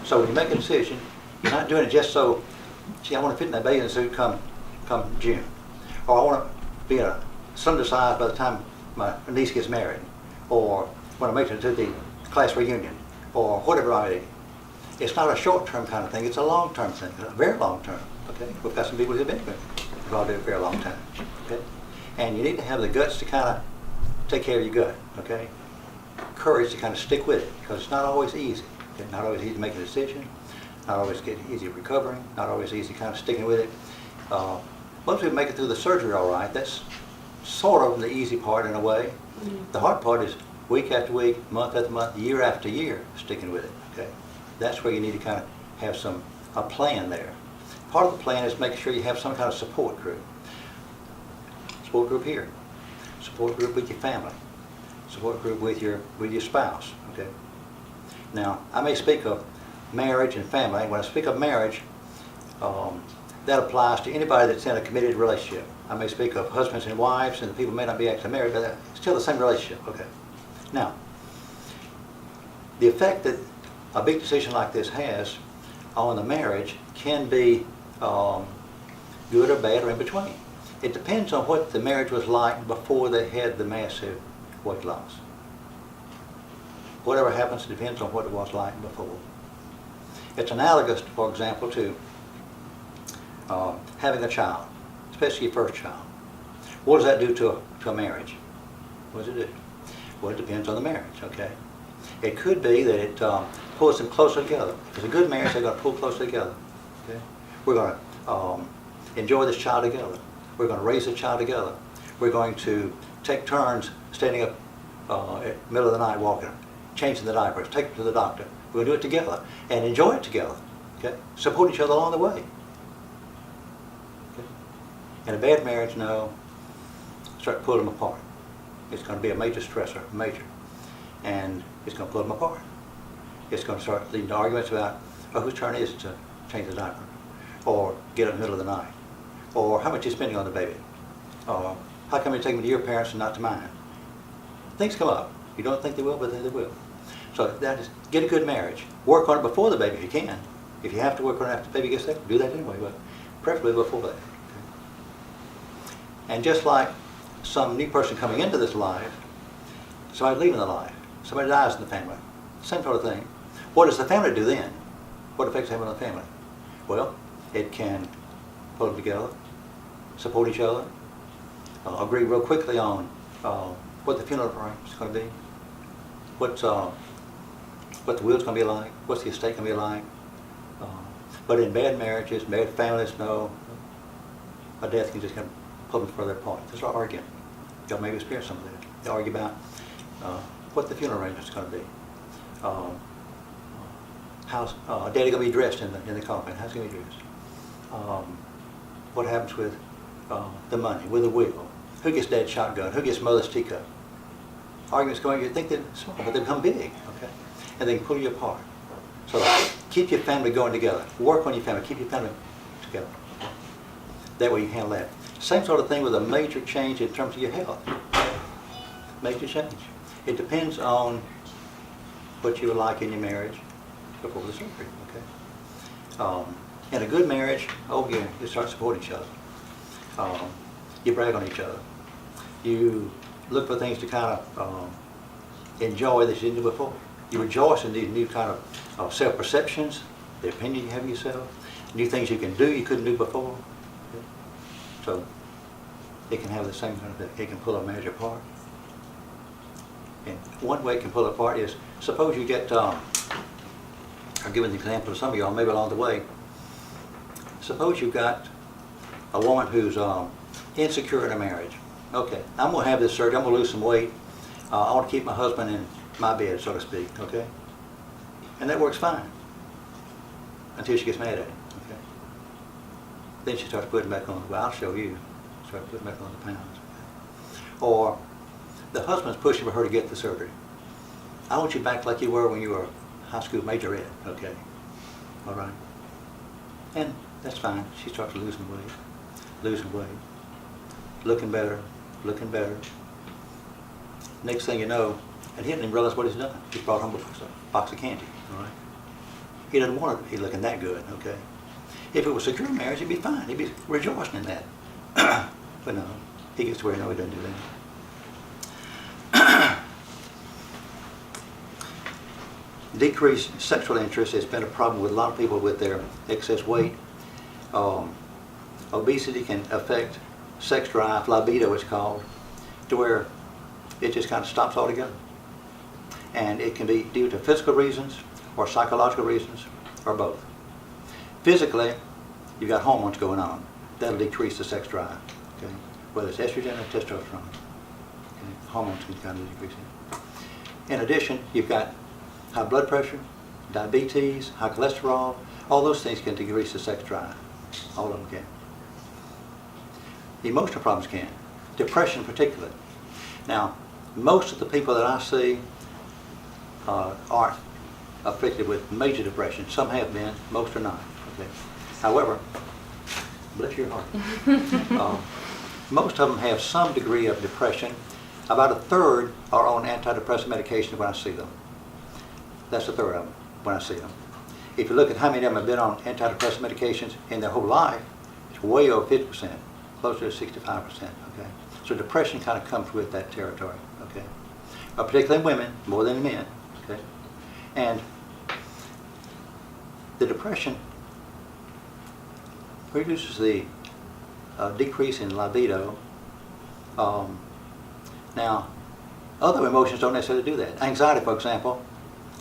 So when you make a decision, you're not doing it just so, gee, I want to fit in that bathing suit come June. Or I want to be a Sunday size by the time my niece gets married. Or when I make it to the class reunion. Or whatever I do. It's not a short-term kind of thing, it's a long-term thing, a very long-term, okay? We've got some people who've been involved in it a very long time, okay? And you need to have the guts to kind of take care of your gut, okay? Courage to kind of stick with it, because it's not always easy, okay? Not always easy to make a decision, not always easy recovering, not always easy kind of sticking with it. Most people make it through the surgery all right. That's sort of the easy part in a way. The hard part is week after week, month after month, year after year, sticking with it, okay? That's where you need to kind of have a plan there. Part of the plan is making sure you have some kind of support group. Support group here. Support group with your family. Support group with your spouse, okay? Now, I may speak of marriage and family. When I speak of marriage, that applies to anybody that's in a committed relationship. I may speak of husbands and wives, and the people may not be actually married, but they're still the same relationship, okay? Now, the effect that a big decision like this has on the marriage can be good or bad or in between. It depends on what the marriage was like before they had the massive weight loss. Whatever happens depends on what it was like before. It's analogous, for example, to having a child, especially your first child. What does that do to a marriage? What does it do? Well, it depends on the marriage, okay? It could be that it pulls them closer together. If it's a good marriage, they're going to pull closer together, okay? We're going to enjoy this child together. We're going to raise the child together. We're going to take turns standing up at the middle of the night walking, changing the diapers, take them to the doctor. We're going to do it together and enjoy it together, okay? Support each other along the way. Okay? In a bad marriage, no, start pulling them apart. It's going to be a major stressor, major. And it's going to pull them apart. It's going to start leading to arguments about, oh, whose turn is it to change the diaper? Or get up in the middle of the night? Or how much you're spending on the baby? Or how come you're taking them to your parents and not to mine? Things come up. You don't think they will, but they will. So that is, get a good marriage. Work on it before the baby if you can. If you have to work on it after the baby gets there, do that anyway, but preferably before that. Okay? And just like some new person coming into this life, somebody leaving the life, somebody dies in the family, same sort of thing. What does the family do then? What effects have on the family? Well, it can pull them together, support each other, agree real quickly on what the funeral arrangement is going to be, what the will's going to be like, what's the estate going to be like. But in bad marriages, bad families, no, a death can just kind of pull them further apart. There's an argument. Y'all maybe experienced some of that. They argue about what the funeral arrangement is going to be. How's Daddy going to be dressed in the coffin? How's he going to be dressed? What happens with the money, with the will? Who gets Dad's shotgun? Who gets Mother's teacup? Arguments going, you think they're small, but they become big, okay? And they can pull you apart. So keep your family going together. Work on your family. Keep your family together. That way you handle that. Same sort of thing with a major change in terms of your health. Major change. It depends on what you would like in your marriage before the surgery, okay? In a good marriage, you start supporting each other. You brag on each other. You look for things to kind of enjoy that you didn't do before. You rejoice in these new kind of self-perceptions, the opinion you have of yourself, new things you can do you couldn't do before. Okay? So it can have the same kind of thing. It can pull a marriage apart. And one way it can pull it apart is, suppose you get, I'll give an example to some of y'all, maybe along the way. Suppose you've got a woman who's insecure in a marriage. Okay, I'm going to have this surgery, I'm going to lose some weight. I want to keep my husband in my bed, so to speak, okay? And that works fine until she gets mad at him, okay? Then she starts putting back on, well, I'll show you. Start putting back on the pounds. Okay? Or the husband's pushing for her to get the surgery. I want you back like you were when you were a high school majorette, okay? All right? And that's fine. She starts losing weight, looking better. Next thing you know, and he didn't even realize what he's done. He's brought home a box of candy, all right? He doesn't want to be looking that good, okay? If it was a secure marriage, he'd be fine. He'd be rejoicing in that. But no, he gets to where no, he doesn't do that. Decreased sexual interest has been a problem with a lot of people with their excess weight. Obesity can affect sex drive, libido it's called, to where it just kind of stops altogether. And it can be due to physical reasons or psychological reasons or both. Physically, you've got hormones going on. That'll decrease the sex drive, okay? Whether it's estrogen or testosterone. Okay? Hormones can kind of decrease it. In addition, you've got high blood pressure, diabetes, high cholesterol. All those things can decrease the sex drive. All of them can. Emotional problems can. Depression particularly. Now, most of the people that I see aren't afflicted with major depression. Some have been, most are not. Okay. However, bless your heart. Most of them have some degree of depression. About a third are on antidepressant medication when I see them. That's a third of them when I see them. If you look at how many of them have been on antidepressant medications in their whole life, it's way over 50%, closer to 65%. Okay. So depression kind of comes with that territory. Okay. Particularly in women, more than in men. Okay. And the depression produces the decrease in libido. Now, other emotions don't necessarily do that. Anxiety, for example,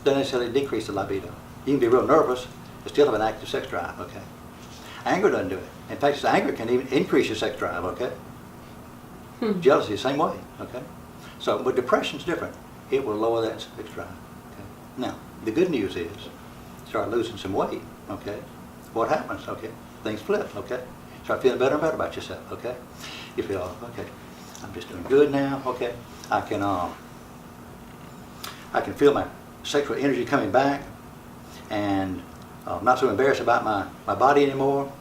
doesn't necessarily decrease the libido. You can be real nervous, but still have an active sex drive, okay? Anger doesn't do it. In fact, anger can even increase your sex drive, okay? Jealousy, the same way, okay? So, but depression's different. It will lower that sex drive, okay? Now, the good news is, start losing some weight, okay? What happens, okay? Things flip, okay? Start feeling better and better about yourself, okay? You feel, okay, I'm just doing good now, okay? I can feel my sexual energy coming back, and I'm not so embarrassed about my body anymore.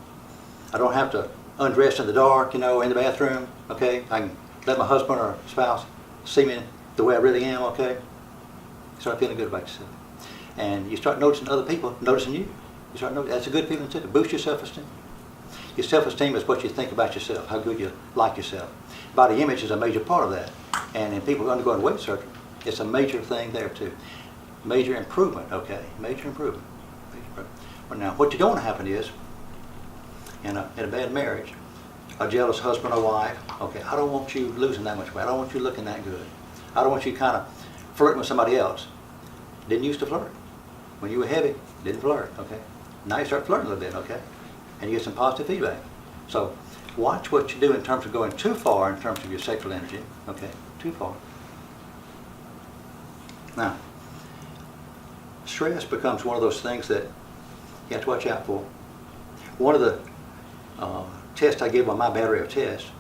I don't have to undress in the dark, in the bathroom, okay? I can let my husband or spouse see me the way I really am, okay? You start feeling good about yourself. And you start noticing other people noticing you. You start noticing, that's a good feeling too. Boost your self-esteem. Your self-esteem is what you think about yourself, how good you like yourself. Body image is a major part of that. And in people undergoing weight surgery, it's a major thing there too. Major improvement, okay? Major improvement. Well, now, what you don't want to happen is, in a bad marriage, a jealous husband or wife, okay, I don't want you losing that much weight. I don't want you looking that good. I don't want you kind of flirting with somebody else. Didn't used to flirt. When you were heavy, didn't flirt, okay? Now you start flirting a little bit, okay? And you get some positive feedback. So watch what you do in terms of going too far in terms of your sexual energy, okay? Too far. Now, stress becomes one of those things that you have to watch out for. One of the tests I give on my battery of tests,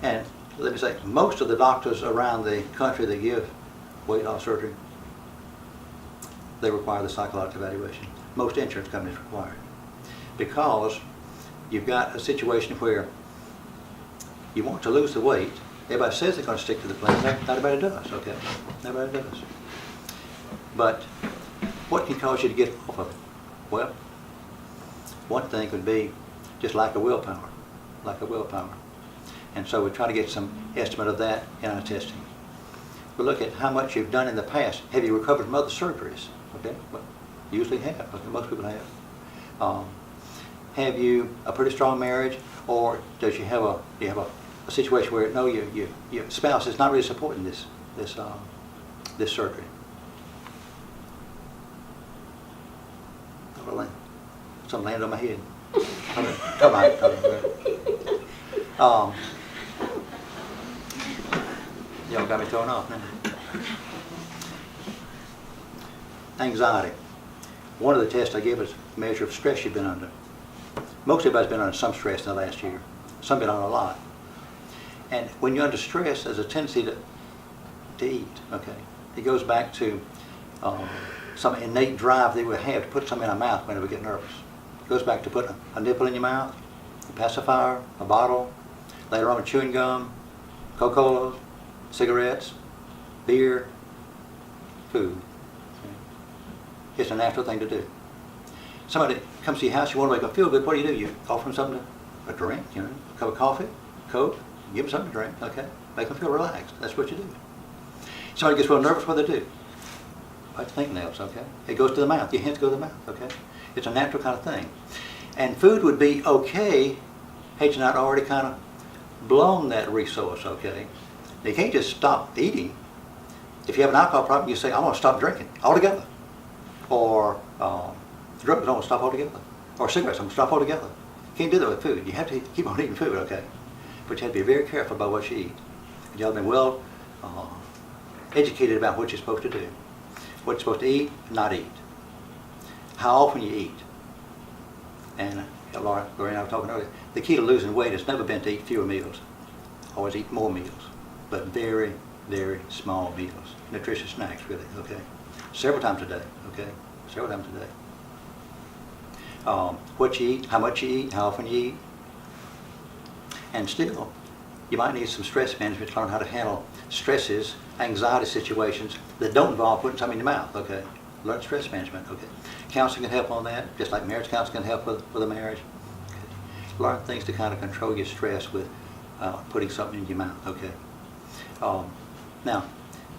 and let me say, most of the doctors around the country that give weight loss surgery, they require the psychological evaluation. Most insurance companies require it. Because you've got a situation where you want to lose the weight. Everybody says they're going to stick to the plan. Not everybody does, okay? Not everybody does. But what can cause you to get off of it? Well, one thing could be just lack of willpower. Lack of willpower. And so we try to get some estimate of that in our testing. We look at how much you've done in the past. Have you recovered from other surgeries? Okay, well, usually have. Okay, most people have. Have you a pretty strong marriage, or do you have a situation where no, your spouse is not really supporting this surgery? Something landed on my head. Come on. Y'all got me thrown off now. Anxiety. One of the tests I give is a measure of stress you've been under. Most everybody's been under some stress in the last year. Some been on a lot. And when you're under stress, there's a tendency to eat, okay? It goes back to some innate drive that we have to put something in our mouth whenever we get nervous. It goes back to putting a nipple in your mouth, a pacifier, a bottle, later on chewing gum, Coca-Cola, cigarettes, beer, food. It's a natural thing to do. somebody comes to your house, you want to make them feel good, what do? You offer them something, a drink, a cup of coffee, Coke, give them something to drink, okay? Make them feel relaxed. That's what you do. Somebody gets real nervous, what do they do? Bite the fingernails, okay? It goes to the mouth. Your hands go to the mouth, okay? It's a natural kind of thing. And food would be okay had you not already kind of blown that resource, okay? Now, you can't just stop eating. If you have an alcohol problem, you say, I want to stop drinking altogether. Or drugs, I want to stop altogether. Or cigarettes, I want to stop altogether. You can't do that with food. You have to keep on eating food, okay? But you have to be very careful about what you eat. You have to be well educated about what you're supposed to do. What you're supposed to eat, not eat. How often you eat. And Lorraine and I were talking earlier, the key to losing weight has never been to eat fewer meals. Always eat more meals, but very, very small meals. Nutritious snacks, really, okay? Several times a day, okay? Several times a day. What you eat, how much you eat, how often you eat. And still, you might need some stress management to learn how to handle stresses, anxiety situations that don't involve putting something in your mouth, okay? Learn stress management, okay? Counseling can help on that, just like marriage counseling can help with a marriage. Okay? Learn things to kind of control your stress with putting something in your mouth, okay? Now,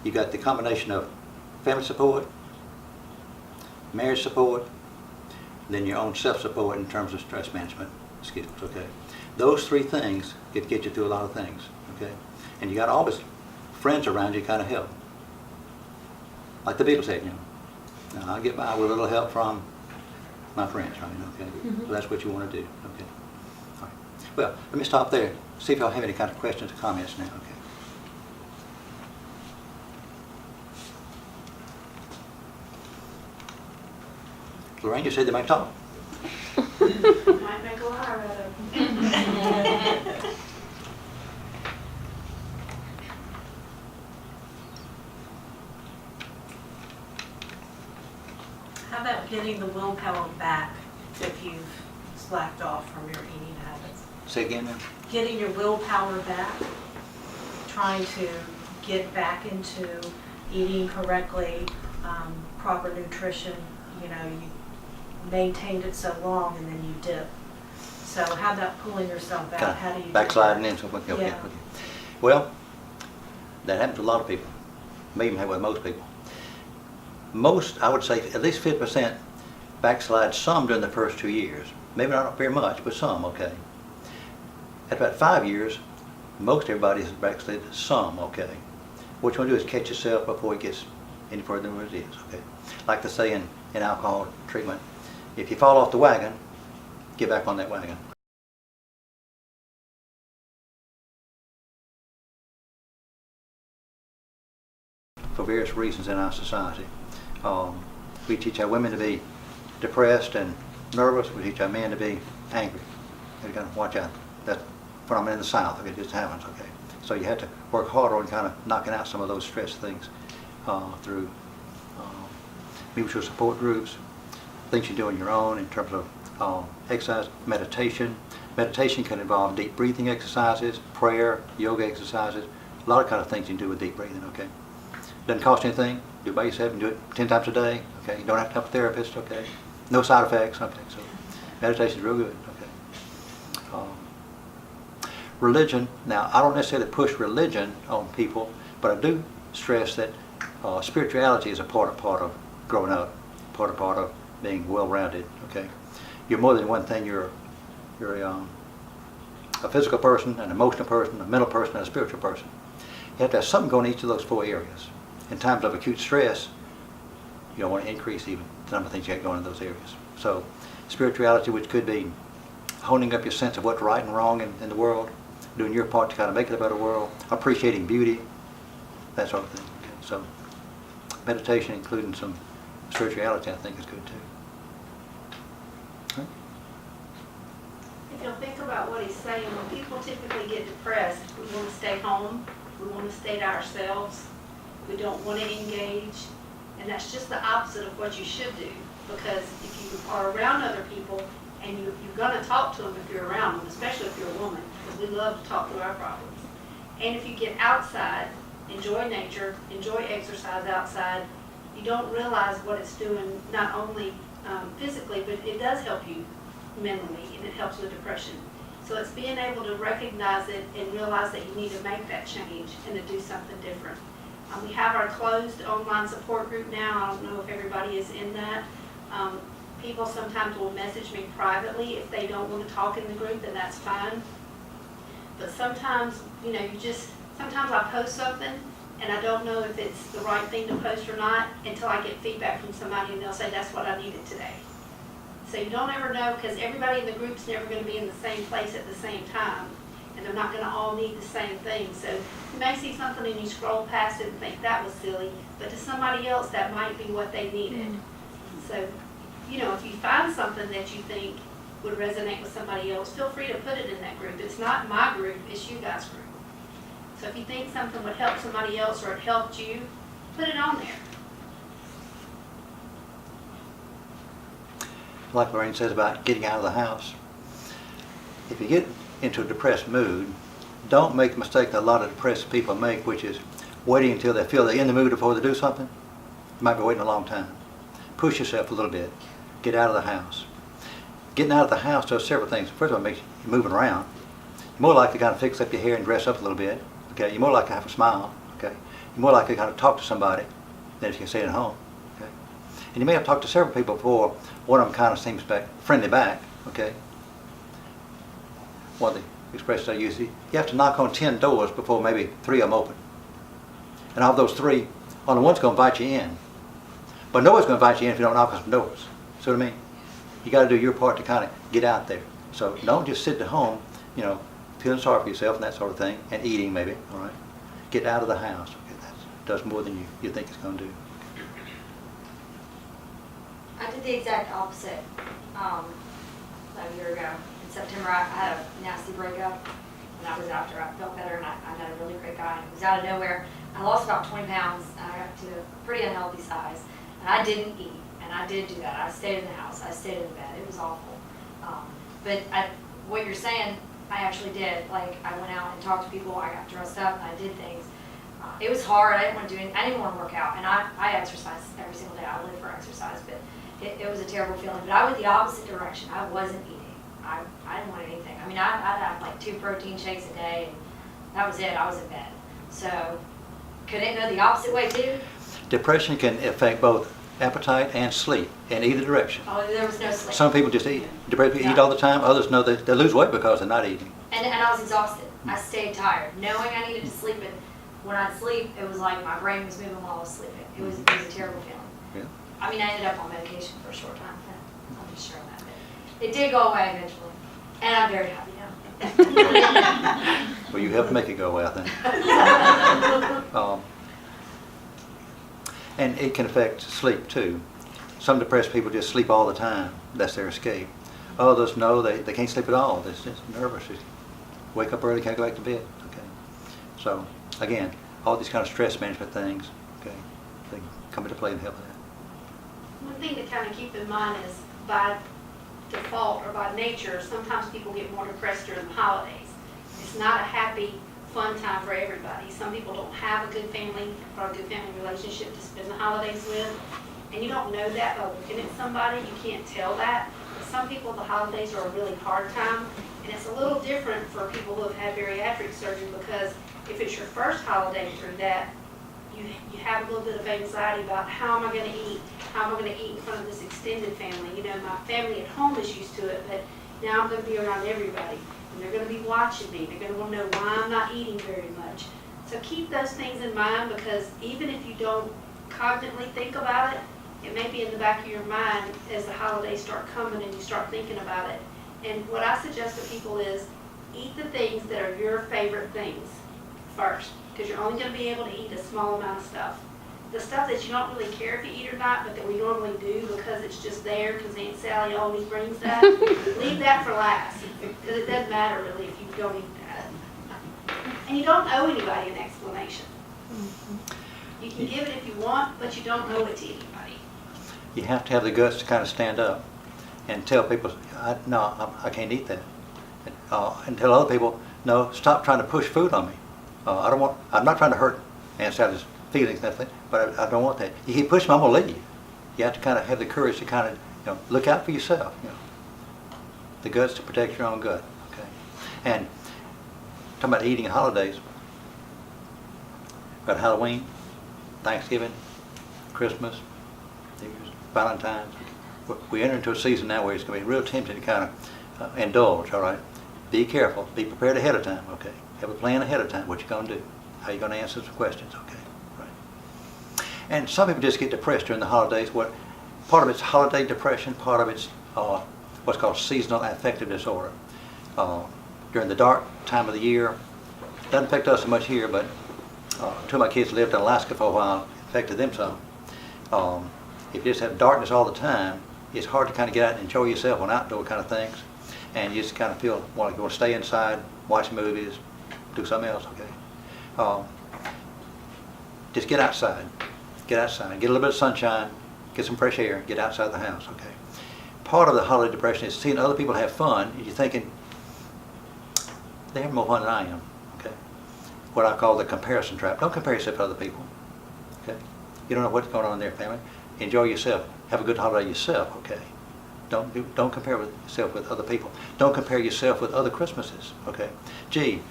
you got the combination of family support, marriage support, then your own self-support in terms of stress management skills, okay? Those three things get you through a lot of things, okay? And you got always friends around you kind of help. Like the Beatles said, now, I'll get by with a little help from my friends, right? Okay? Mm-hmm. So that's what you want to do, okay? All right. Well, let me stop there. See if y'all have any kind of questions or comments now, okay? Lorraine, you said they might talk. Might make a liar out of them. How about getting the willpower back if you've slacked off from your eating habits? Say again, ma'am? Getting your willpower back, trying to get back into eating correctly, proper nutrition. You maintained it so long and then you dip. So how about pulling yourself out? Kind of how do you backsliding in something? Okay, yeah. okay. Well, that happens to a lot of people. May even happen with most people. Most, I would say, at least 50% backslide some during the first 2 years. Maybe not very much, but some, okay. At about 5 years, most everybody has backslid some, okay. What you want to do is catch yourself before it gets any further than what it is, okay. Like they say in alcohol treatment, if you fall off the wagon, get back on that wagon. For various reasons in our society. We teach our women to be depressed and nervous. We teach our men to be angry. You got to watch out. That's phenomenon in the South. Okay, it just happens. Okay, so you have to work harder on kind of knocking out some of those stress things through mutual support groups, things you do on your own in terms of exercise, meditation. Meditation can involve deep breathing exercises, prayer, yoga exercises, a lot of kind of things you can do with deep breathing. Okay, doesn't cost anything. Do it by yourself and do it 10 times a day. Okay, you don't have to have a therapist. Okay, no side effects. Okay, so meditation is real good. Okay. Religion. Now, I don't necessarily push religion on people, but I do stress that spirituality is a part of growing up, part of being well-rounded. Okay, you're more than one thing. You're a physical person, an emotional person, a mental person, and a spiritual person. You have to have something going in each of those 4 areas. In times of acute stress, you don't want to increase even the number of things you have going in those areas. So, spirituality, which could be honing up your sense of what's right and wrong in the world, doing your part to kind of make it a better world, appreciating beauty, that sort of thing. Okay. So, meditation, including some spirituality, I think is good too. Okay. If you'll think about what he's saying, when people typically get depressed, we want to stay home, we want to stay to ourselves, we don't want to engage, and that's just the opposite of what you should do, because if you are around other people, and you're going to talk to them if you're around them, especially if you're a woman, because we love to talk through our problems. And if you get outside, enjoy nature, enjoy exercise outside, you don't realize what it's doing not only physically, but it does help you mentally, and it helps with depression. So it's being able to recognize it and realize that you need to make that change and to do something different. We have our closed online support group now. I don't know if everybody is in that. People sometimes will message me privately if they don't want to talk in the group, then that's fine. But sometimes, you know, sometimes I post something and I don't know if it's the right thing to post or not until I get feedback from somebody and they'll say, that's what I needed today. So you don't ever know, because everybody in the group's never going to be in the same place at the same time, and they're not going to all need the same thing. So you may see something and you scroll past it and think that was silly, but to somebody else that might be what they needed. So, you know, if you find something that you think would resonate with somebody else, feel free to put it in that group. It's not my group, it's you guys' group. So if you think something would help somebody else or it helped you, put it on there. Like Lorraine says about getting out of the house. If you get into a depressed mood, don't make the mistake that a lot of depressed people make, which is waiting until they feel they're in the mood before they do something. You might be waiting a long time. Push yourself a little bit. Get out of the house. Getting out of the house does several things. First of all, it makes you moving around. You're more likely to kind of fix up your hair and dress up a little bit. Okay, you're more likely to have a smile. Okay, you're more likely to kind of talk to somebody than if you can stay at home. Okay, and you may have talked to several people before one of them kind of seems friendly back. Okay, one of the expressions I use: you have to knock on 10 doors before maybe 3 of them open. And of those 3, only one's going to invite you in. But nobody's going to invite you in if you don't knock on some doors. See what I mean? You got to do your part to kind of get out there. So don't just sit at home, you know, feeling sorry for yourself and that sort of thing, and eating maybe. All right, get out of the house. Okay, that does more than you think it's going to do. I did the exact opposite about a year ago. In September, I had a nasty breakup, and that was after I felt better, and I met a really great guy. And it was out of nowhere. I lost about 20 pounds, and I got to a pretty unhealthy size. And I didn't eat, and I did do that. I stayed in the house. I stayed in bed. It was awful. But what you're saying, I actually did. Like, I went out and talked to people. I got dressed up, and I did things. It was hard. I didn't want to do anything. I didn't want to work out, and I exercise every single day. I live for exercise, but it was a terrible feeling. But I went the opposite direction. I wasn't eating. I didn't want anything. I mean, I'd have like 2 protein shakes a day, and that was it. I was in bed. So could it go the opposite way too? Depression can affect both appetite and sleep in either direction. Oh, there was no sleep. Some people just eat. Depressed people eat all the time. Others know they lose weight because they're not eating. And I was exhausted. I stayed tired, knowing I needed to sleep. And when I'd sleep, it was like my brain was moving while I was sleeping. It was a terrible feeling. Yeah. I mean, I ended up on medication for a short time. I'll just share that. But it did go away eventually, and I'm very happy now. Well, you helped make it go away, I think. And it can affect sleep too. Some depressed people just sleep all the time. That's their escape. Others, no, they can't sleep at all. They're just nervous. They wake up early, can't go back to bed. Okay. So again, all these kind of stress management things, okay, they come into play and help that. One thing to kind of keep in mind is by default or by nature, sometimes people get more depressed during the holidays. It's not a happy, fun time for everybody. Some people don't have a good family or a good family relationship to spend the holidays with. And you don't know that by looking at somebody. You can't tell that. But some people, the holidays are a really hard time. And it's a little different for people who have had bariatric surgery, because if it's your first holiday through that, you have a little bit of anxiety about how am I going to eat? How am I going to eat in front of this extended family? You know, my family at home is used to it, but now I'm going to be around everybody. And they're going to be watching me. They're going to want to know why I'm not eating very much. So keep those things in mind, because even if you don't cognitively think about it, it may be in the back of your mind as the holidays start coming and you start thinking about it. And what I suggest to people is eat the things that are your favorite things first, because you're only going to be able to eat a small amount of stuff. The stuff that you don't really care if you eat or not, but that we normally do because it's just there because Aunt Sally always brings that, leave that for last, because it doesn't matter really if you don't eat that. And you don't owe anybody an explanation. You can give it if you want, but you don't owe it to anybody. You have to have the guts to kind of stand up and tell people, I can't eat that. And tell other people, no, stop trying to push food on me. I'm not trying to hurt Aunt Sally's feelings, nothing, but I don't want that. You keep pushing me, I'm going to leave. You have to kind of have the courage to kind of, look out for yourself, The guts to protect your own gut, okay? And talking about eating holidays, got Halloween, Thanksgiving, Christmas, New Year's, Valentine's. We enter into a season now where it's going to be real tempting to kind of indulge, all right? Be careful. Be prepared ahead of time, okay? Have a plan ahead of time, what you're going to do, how you're going to answer some questions, okay? Right. And some people just get depressed during the holidays. Part of it's holiday depression, part of it's what's called seasonal affective disorder. During the dark time of the year, doesn't affect us so much here, but two of my kids lived in Alaska for a while, it affected them some. If you just have darkness all the time, it's hard to kind of get out and enjoy yourself on outdoor kind of things, and you just kind of feel like you want to stay inside, watch movies, do something else, okay? Just get outside, get a little bit of sunshine, get some fresh air, get outside the house, okay? Part of the holiday depression is seeing other people have fun, and you're thinking, they have more fun than I am, okay? What I call the comparison trap. Don't compare yourself to other people, okay? You don't know what's going on in their family. Enjoy yourself. Have a good holiday yourself, okay? Don't compare yourself with other people. Don't compare yourself with other Christmases, okay? Gee,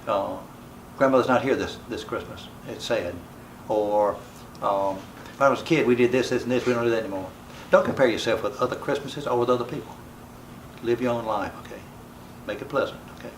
grandmother's not here this Christmas. It's sad. Or when I was a kid, we did this, and this. We don't do that anymore. Don't compare yourself with other Christmases or with other people. Live your own life, okay? Make it pleasant, okay?